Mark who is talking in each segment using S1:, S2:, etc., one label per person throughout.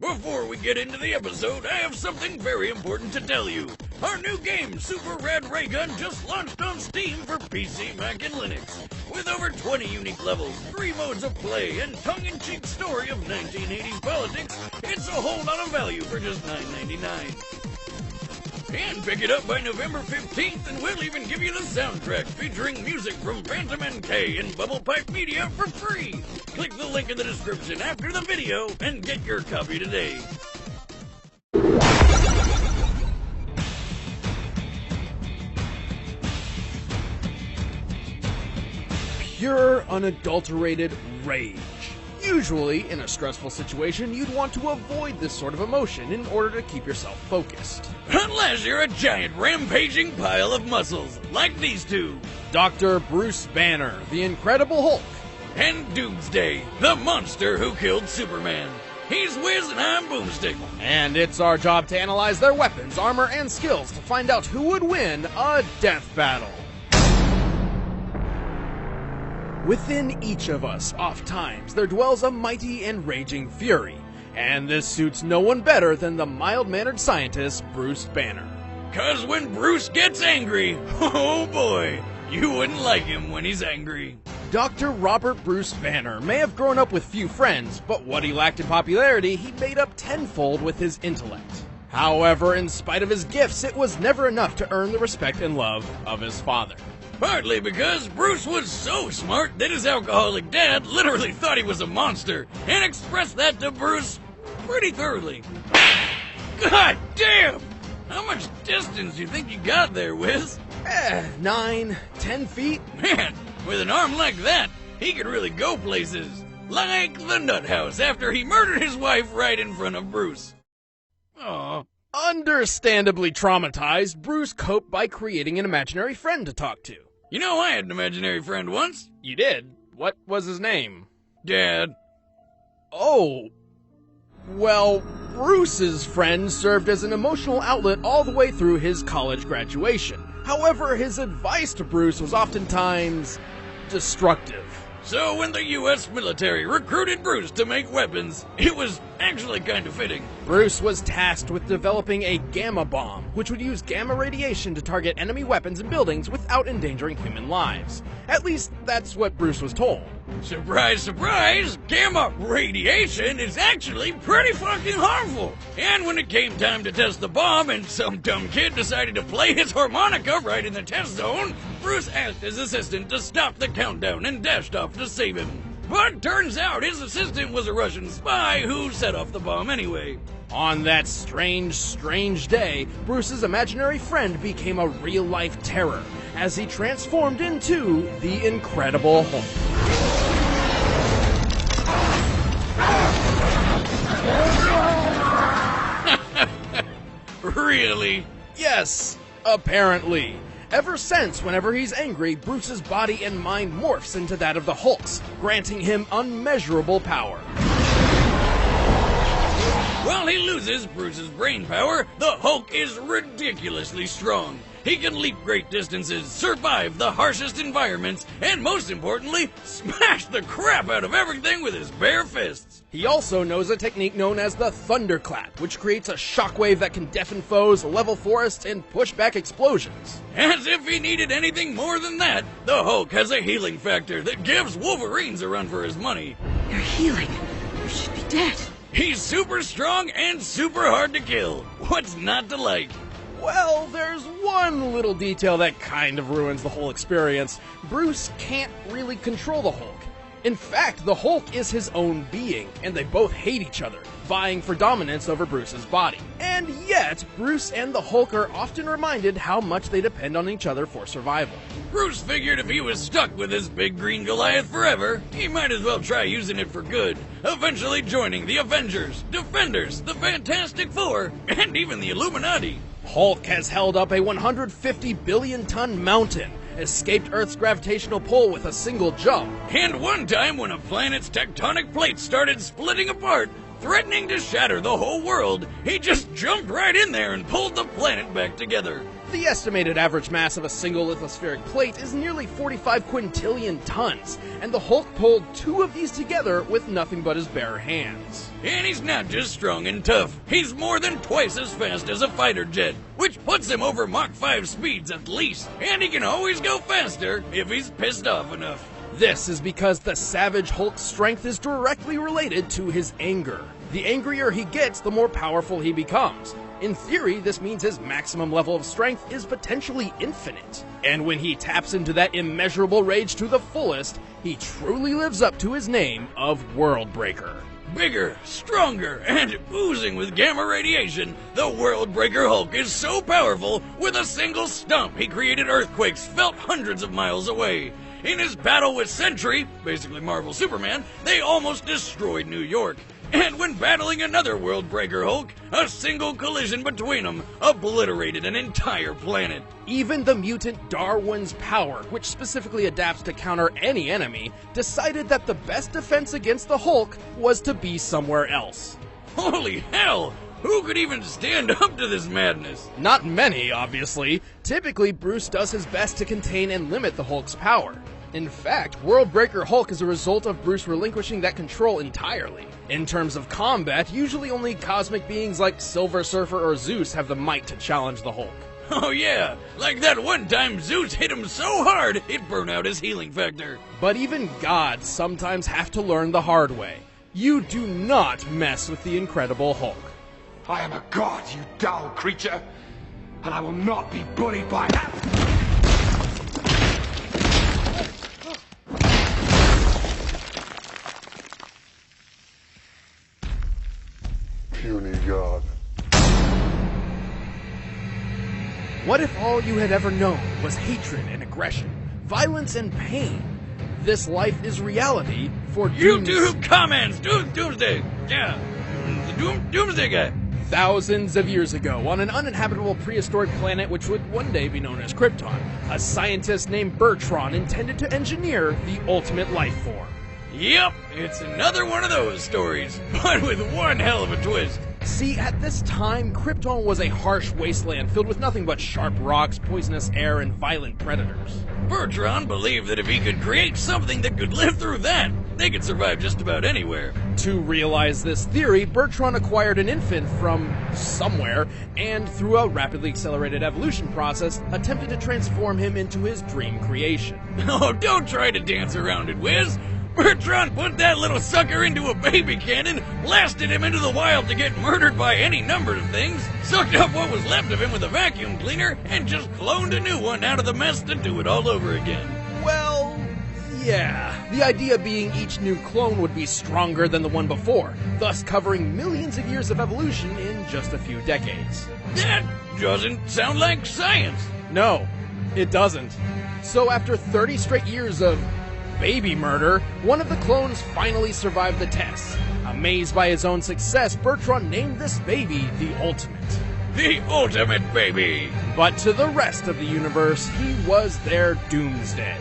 S1: Before we get into the episode, I have something very important to tell you. Our new game, Super Rad Ray Gun, just launched on Steam for PC, Mac, and Linux. With over 20 unique levels, 3 modes of play, and tongue-in-cheek story of 1980s politics, it's a whole lot of value for just $9.99. And pick it up by November 15th, and we'll even give you the soundtrack featuring music from Phantom NK and Bubble Pipe Media for free. Click the link in the description after the video and get your copy today.
S2: Pure, unadulterated rage. Usually, in a stressful situation, you'd want to avoid this sort of emotion in order to keep yourself focused.
S1: Unless you're a giant rampaging pile of muscles, like these two.
S2: Dr. Bruce Banner, the Incredible Hulk.
S1: And Doomsday, the monster who killed Superman. He's Wiz and I'm Boomstick.
S2: And it's our job to analyze their weapons, armor, and skills to find out who would win a death battle. Within each of us, oft-times, there dwells a mighty and raging fury. And this suits no one better than the mild-mannered scientist, Bruce Banner.
S1: 'Cause when Bruce gets angry, oh boy, you wouldn't like him when he's angry.
S2: Dr. Robert Bruce Banner may have grown up with few friends, but what he lacked in popularity, he made up tenfold with his intellect. However, in spite of his gifts, it was never enough to earn the respect and love of his father.
S1: Partly because Bruce was so smart that his alcoholic dad literally thought he was a monster and expressed that to Bruce pretty thoroughly. God damn! How much distance do you think you got there, Wiz?
S2: 9, 10 feet?
S1: Man, with an arm like that, he could really go places. Like the nut house after he murdered his wife right in front of Bruce. Aww.
S2: Understandably traumatized, Bruce coped by creating an imaginary friend to talk to.
S1: You know, I had an imaginary friend once.
S2: You did? What was his name?
S1: Dad.
S2: Oh. Well, Bruce's friend served as an emotional outlet all the way through his college graduation. However, his advice to Bruce was oftentimes destructive.
S1: So when the U.S. military recruited Bruce to make weapons, it was actually kind of fitting.
S2: Bruce was tasked with developing a gamma bomb, which would use gamma radiation to target enemy weapons and buildings without endangering human lives. At least, that's what Bruce was told.
S1: Surprise, surprise! Gamma radiation is actually pretty fucking harmful! And when it came time to test the bomb and some dumb kid decided to play his harmonica right in the test zone, Bruce asked his assistant to stop the countdown and dashed off to save him. But turns out his assistant was a Russian spy who set off the bomb anyway.
S2: On that strange day, Bruce's imaginary friend became a real-life terror as he transformed into the Incredible Hulk.
S1: Really?
S2: Yes, apparently. Ever since, whenever he's angry, Bruce's body and mind morphs into that of the Hulk's, granting him unmeasurable power.
S1: While he loses Bruce's brain power, the Hulk is ridiculously strong. He can leap great distances, survive the harshest environments, and most importantly, smash the crap out of everything with his bare fists.
S2: He also knows a technique known as the thunderclap, which creates a shockwave that can deafen foes, level forests, and push back explosions.
S1: As if he needed anything more than that, the Hulk has a healing factor that gives Wolverines a run for his money.
S3: You're healing. You should be dead.
S1: He's super strong and super hard to kill. What's not to like?
S2: Well, there's one little detail that kind of ruins the whole experience. Bruce can't really control the Hulk. In fact, the Hulk is his own being, and they both hate each other, vying for dominance over Bruce's body. And yet, Bruce and the Hulk are often reminded how much they depend on each other for survival.
S1: Bruce figured if he was stuck with his big green Goliath forever, he might as well try using it for good, eventually joining the Avengers, Defenders, the Fantastic Four, and even the Illuminati.
S2: Hulk has held up a 150 billion ton mountain, escaped Earth's gravitational pull with a single jump.
S1: And one time when a planet's tectonic plates started splitting apart, Threatening to shatter the whole world, he just jumped right in there and pulled the planet back together.
S2: The estimated average mass of a single lithospheric plate is nearly 45 quintillion tons, and the Hulk pulled two of these together with nothing but his bare hands.
S1: And he's not just strong and tough, he's more than twice as fast as a fighter jet, which puts him over Mach 5 speeds at least, and he can always go faster if he's pissed off enough.
S2: This is because the Savage Hulk's strength is directly related to his anger. The angrier he gets, the more powerful he becomes. In theory, this means his maximum level of strength is potentially infinite. And when he taps into that immeasurable rage to the fullest, he truly lives up to his name of Worldbreaker.
S1: Bigger, stronger, and oozing with gamma radiation, the Worldbreaker Hulk is so powerful, with a single stomp he created earthquakes felt hundreds of miles away. In his battle with Sentry, basically Marvel Superman, they almost destroyed New York. And when battling another Worldbreaker Hulk, a single collision between them obliterated an entire planet.
S2: Even the mutant Darwin's power, which specifically adapts to counter any enemy, decided that the best defense against the Hulk was to be somewhere else.
S1: Holy hell! Who could even stand up to this madness?
S2: Not many, obviously. Typically, Bruce does his best to contain and limit the Hulk's power. In fact, Worldbreaker Hulk is a result of Bruce relinquishing that control entirely. In terms of combat, usually only cosmic beings like Silver Surfer or Zeus have the might to challenge the Hulk.
S1: Oh yeah, like that one time Zeus hit him so hard it burned out his healing factor.
S2: But even gods sometimes have to learn the hard way. You do not mess with the Incredible Hulk.
S4: I am a god, you dull creature, and I will not be bullied by that.
S5: Puny god.
S2: What if all you had ever known was hatred and aggression, violence and pain? This life is reality for
S1: YouTube comments, Doomsday. Yeah, the Doomsday guy.
S2: Thousands of years ago, on an uninhabitable prehistoric planet which would one day be known as Krypton, a scientist named Bertrand intended to engineer the ultimate life form.
S1: Yep, it's another one of those stories, but with one hell of a twist.
S2: See, at this time, Krypton was a harsh wasteland filled with nothing but sharp rocks, poisonous air, and violent predators.
S1: Bertrand believed that if he could create something that could live through that, they could survive just about anywhere.
S2: To realize this theory, Bertrand acquired an infant from somewhere, and through a rapidly accelerated evolution process, attempted to transform him into his dream creation.
S1: Oh, don't try to dance around it, Wiz. Bertrand put that little sucker into a baby cannon, blasted him into the wild to get murdered by any number of things, sucked up what was left of him with a vacuum cleaner, and just cloned a new one out of the mess to do it all over again.
S2: Well, yeah. The idea being each new clone would be stronger than the one before, thus covering millions of years of evolution in just a few decades.
S1: That doesn't sound like science.
S2: No, it doesn't. So after 30 straight years of baby murder, one of the clones finally survived the test. Amazed by his own success, Bertrand named this baby the Ultimate.
S1: The Ultimate Baby!
S2: But to the rest of the universe, he was their Doomsday.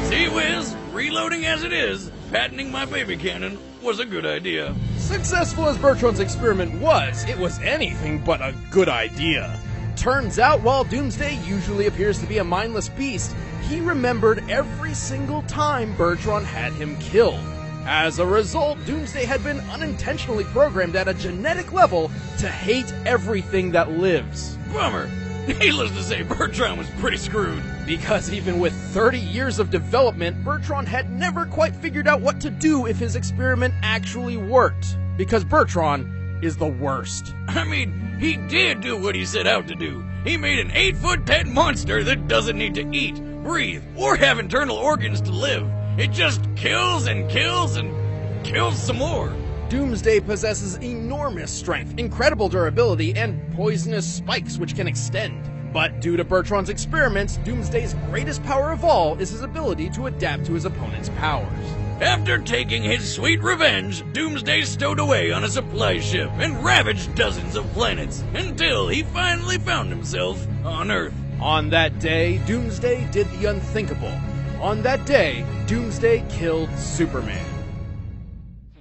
S1: See, Wiz, reloading as it is, patenting my baby cannon was a good idea.
S2: Successful as Bertrand's experiment was, it was anything but a good idea. Turns out, while Doomsday usually appears to be a mindless beast, he remembered every single time Bertrand had him killed. As a result, Doomsday had been unintentionally programmed at a genetic level to hate everything that lives.
S1: Bummer. Needless to say, Bertrand was pretty screwed.
S2: Because even with 30 years of development, Bertrand had never quite figured out what to do if his experiment actually worked. Because Bertrand is the worst.
S1: I mean, he did do what he set out to do. He made an 8-foot dead monster that doesn't need to eat, breathe, or have internal organs to live. It just kills and kills and kills some more.
S2: Doomsday possesses enormous strength, incredible durability, and poisonous spikes which can extend. But due to Bertrand's experiments, Doomsday's greatest power of all is his ability to adapt to his opponent's powers.
S1: After taking his sweet revenge, Doomsday stowed away on a supply ship and ravaged dozens of planets until he finally found himself on Earth.
S2: On that day, Doomsday did the unthinkable. On that day, Doomsday killed Superman.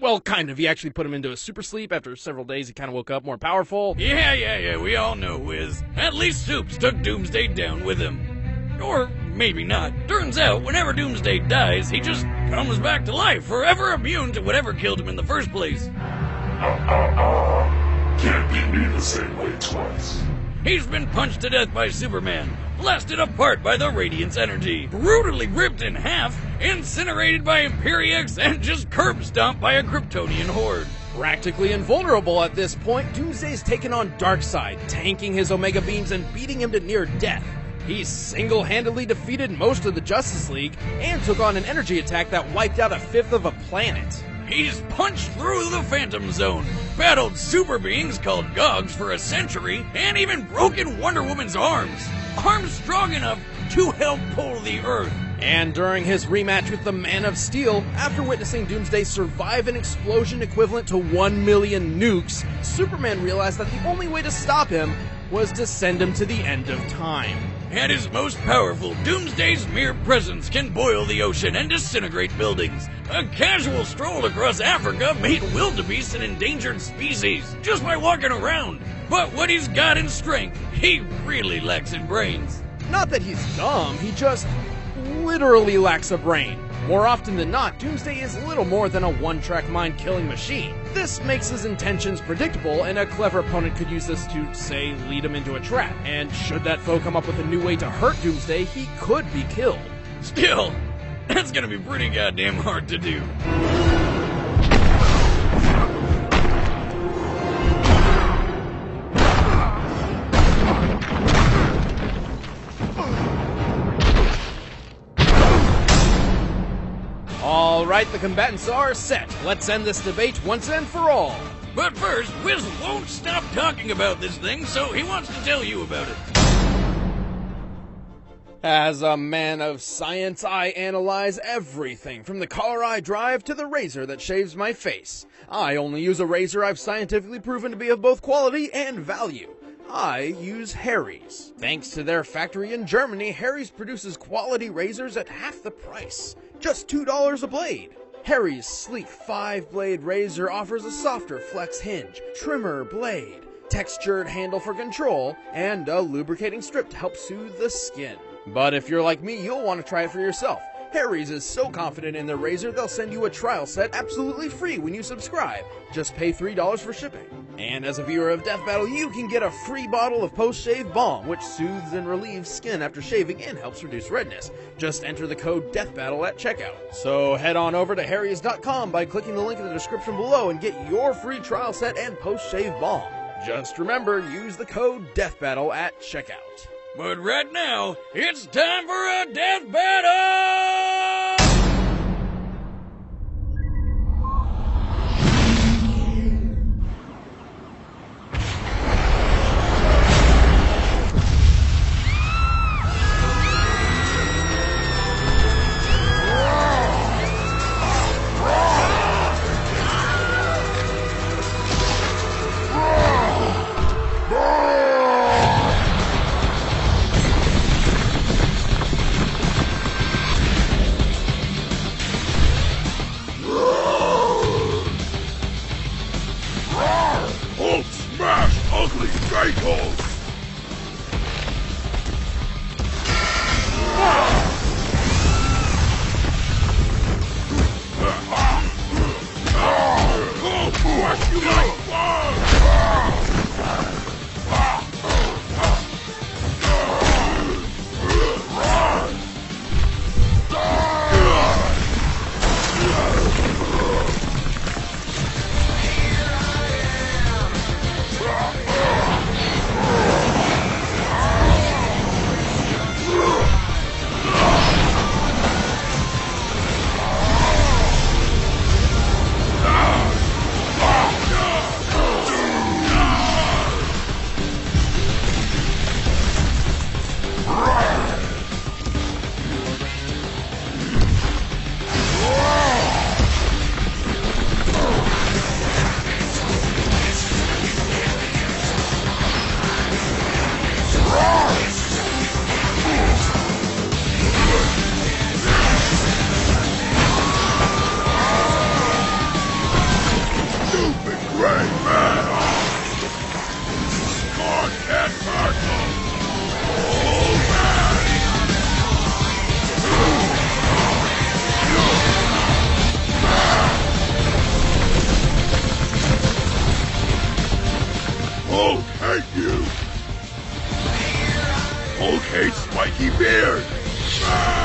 S2: Well, kind of. He actually put him into a super sleep. After several days, he kind of woke up more powerful.
S1: Yeah, we all know, Wiz. At least Supes took Doomsday down with him. Or maybe not. Turns out, whenever Doomsday dies, he just comes back to life, forever immune to whatever killed him in the first place.
S5: Can't beat me the same way twice.
S1: He's been punched to death by Superman, blasted apart by the Radiant's energy, brutally ripped in half, incinerated by Imperiex, and just curb stomped by a Kryptonian horde.
S2: Practically invulnerable at this point, Doomsday's taken on Darkseid, tanking his Omega beams and beating him to near death. He single-handedly defeated most of the Justice League and took on an energy attack that wiped out a fifth of a planet.
S1: He's punched through the Phantom Zone, battled super beings called Gogs for a century, and even broken Wonder Woman's arms. Arms strong enough to help pull the Earth.
S2: And during his rematch with the Man of Steel, after witnessing Doomsday survive an explosion equivalent to 1 million nukes, Superman realized that the only way to stop him was to send him to the end of time.
S1: At his most powerful, Doomsday's mere presence can boil the ocean and disintegrate buildings. A casual stroll across Africa made wildebeest an endangered species just by walking around. But what he's got in strength, he really lacks in brains.
S2: Not that he's dumb, he just literally lacks a brain. More often than not, Doomsday is little more than a one-track mind-killing machine. This makes his intentions predictable, and a clever opponent could use this to, say, lead him into a trap. And should that foe come up with a new way to hurt Doomsday, he could be killed.
S1: Still, that's gonna be pretty goddamn hard to do.
S2: Alright, the combatants are set. Let's end this debate once and for all.
S1: But first, Wiz won't stop talking about this thing, so he wants to tell you about it.
S2: As a man of science, I analyze everything from the car I drive to the razor that shaves my face. I only use a razor I've scientifically proven to be of both quality and value. I use Harry's. Thanks to their factory in Germany, Harry's produces quality razors at half the price. Just $2 a blade. Harry's sleek 5-blade razor offers a softer flex hinge, trimmer blade, textured handle for control, and a lubricating strip to help soothe the skin. But if you're like me, you'll want to try it for yourself. Harry's is so confident in their razor, they'll send you a trial set absolutely free when you subscribe. Just pay $3 for shipping. And as a viewer of Death Battle, you can get a free bottle of post-shave balm, which soothes and relieves skin after shaving and helps reduce redness. Just enter the code DEATHBATTLE at checkout. So head on over to harrys.com by clicking the link in the description below and get your free trial set and post-shave balm. Just remember, use the code DEATHBATTLE at checkout.
S1: But right now, it's time for a death battle!
S5: Ugly Dracos! You like spiky beard! Smash!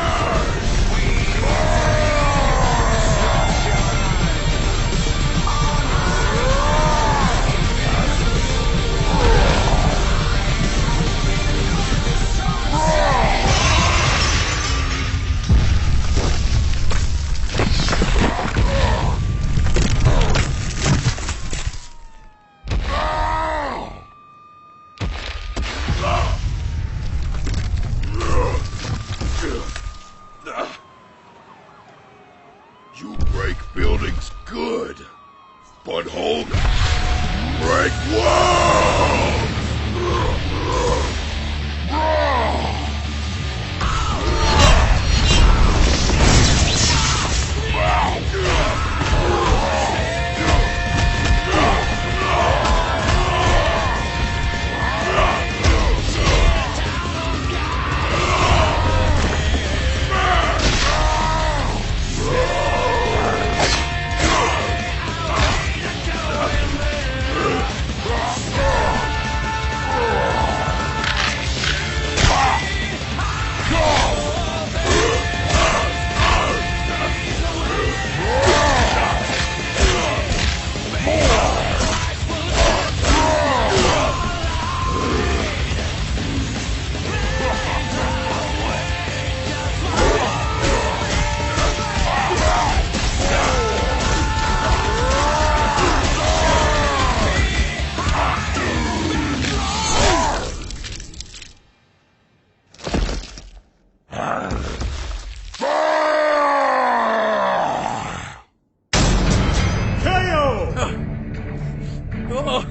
S5: You break buildings good, but Hulk, break walls!
S1: Oh,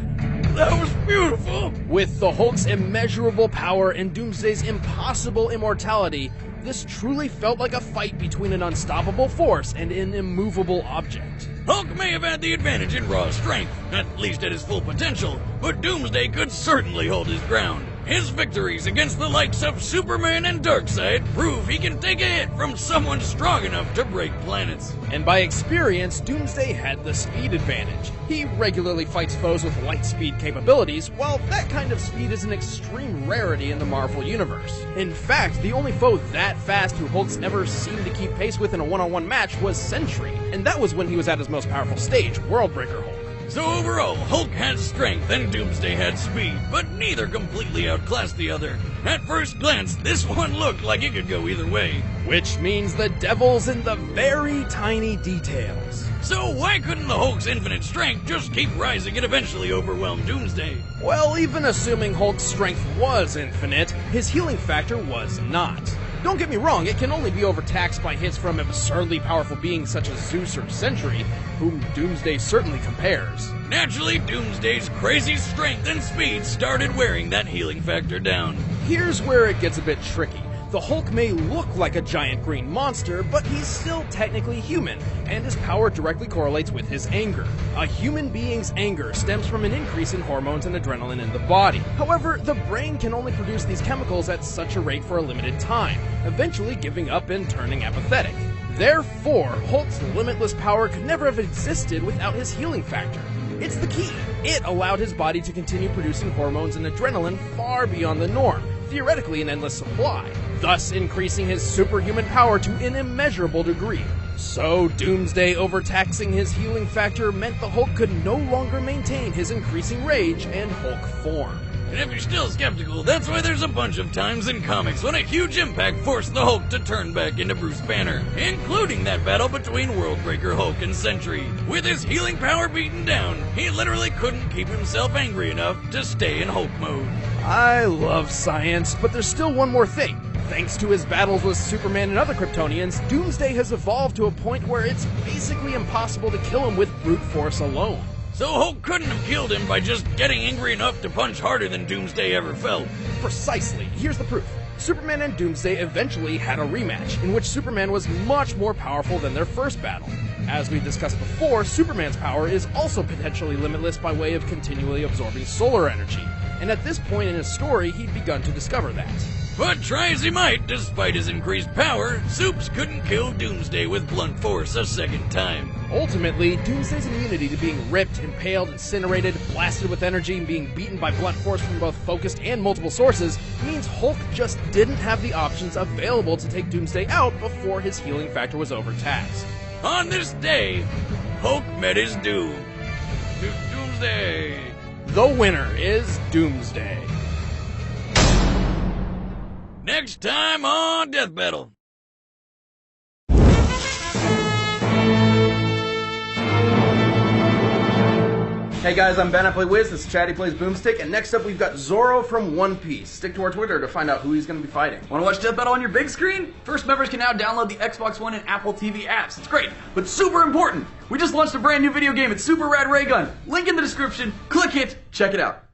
S1: that was beautiful!
S2: With the Hulk's immeasurable power and Doomsday's impossible immortality, this truly felt like a fight between an unstoppable force and an immovable object.
S1: Hulk may have had the advantage in raw strength, at least at his full potential, but Doomsday could certainly hold his ground. His victories against the likes of Superman and Darkseid prove he can take a hit from someone strong enough to break planets.
S2: And by experience, Doomsday had the speed advantage. He regularly fights foes with light speed capabilities, while that kind of speed is an extreme rarity in the Marvel Universe. In fact, the only foe that fast who Hulk's ever seemed to keep pace with in a one-on-one match was Sentry, and that was when he was at his most powerful stage, Worldbreaker Hulk.
S1: So overall, Hulk had strength and Doomsday had speed, but neither completely outclassed the other. At first glance, this one looked like it could go either way.
S2: Which means the devil's in the very tiny details.
S1: So why couldn't the Hulk's infinite strength just keep rising and eventually overwhelm Doomsday?
S2: Well, even assuming Hulk's strength was infinite, his healing factor was not. Don't get me wrong, it can only be overtaxed by hits from absurdly powerful beings such as Zeus or Sentry, whom Doomsday certainly compares.
S1: Naturally, Doomsday's crazy strength and speed started wearing that healing factor down.
S2: Here's where it gets a bit tricky. The Hulk may look like a giant green monster, but he's still technically human, and his power directly correlates with his anger. A human being's anger stems from an increase in hormones and adrenaline in the body. However, the brain can only produce these chemicals at such a rate for a limited time, eventually giving up and turning apathetic. Therefore, Hulk's limitless power could never have existed without his healing factor. It's the key. It allowed his body to continue producing hormones and adrenaline far beyond the norm, theoretically an endless supply, thus increasing his superhuman power to an immeasurable degree. So, Doomsday overtaxing his healing factor meant the Hulk could no longer maintain his increasing rage and Hulk form.
S1: And if you're still skeptical, that's why there's a bunch of times in comics when a huge impact forced the Hulk to turn back into Bruce Banner, including that battle between Worldbreaker Hulk and Sentry. With his healing power beaten down, he literally couldn't keep himself angry enough to stay in Hulk mode.
S2: I love science, but there's still one more thing. Thanks to his battles with Superman and other Kryptonians, Doomsday has evolved to a point where it's basically impossible to kill him with brute force alone.
S1: So Hulk couldn't have killed him by just getting angry enough to punch harder than Doomsday ever felt.
S2: Precisely. Here's the proof. Superman and Doomsday eventually had a rematch, in which Superman was much more powerful than their first battle. As we discussed before, Superman's power is also potentially limitless by way of continually absorbing solar energy, and at this point in his story, he'd begun to discover that.
S1: But try as he might, despite his increased power, Soups couldn't kill Doomsday with blunt force a second time.
S2: Ultimately, Doomsday's immunity to being ripped, impaled, incinerated, blasted with energy, and being beaten by blunt force from both focused and multiple sources means Hulk just didn't have the options available to take Doomsday out before his healing factor was overtaxed.
S1: On this day, Hulk met his doom. Doomsday.
S2: The winner is Doomsday.
S1: Next time on Death Battle.
S6: Hey guys, I'm Ben, I play Wiz, this is Chad, he plays Boomstick, and next up we've got Zorro from One Piece. Stick to our Twitter to find out who he's going to be fighting.
S7: Want to watch Death Battle on your big screen? First members can now download the Xbox One and Apple TV apps. It's great, but super important. We just launched a brand new video game. It's Super Rad Ray Gun. Link in the description. Click it. Check it out.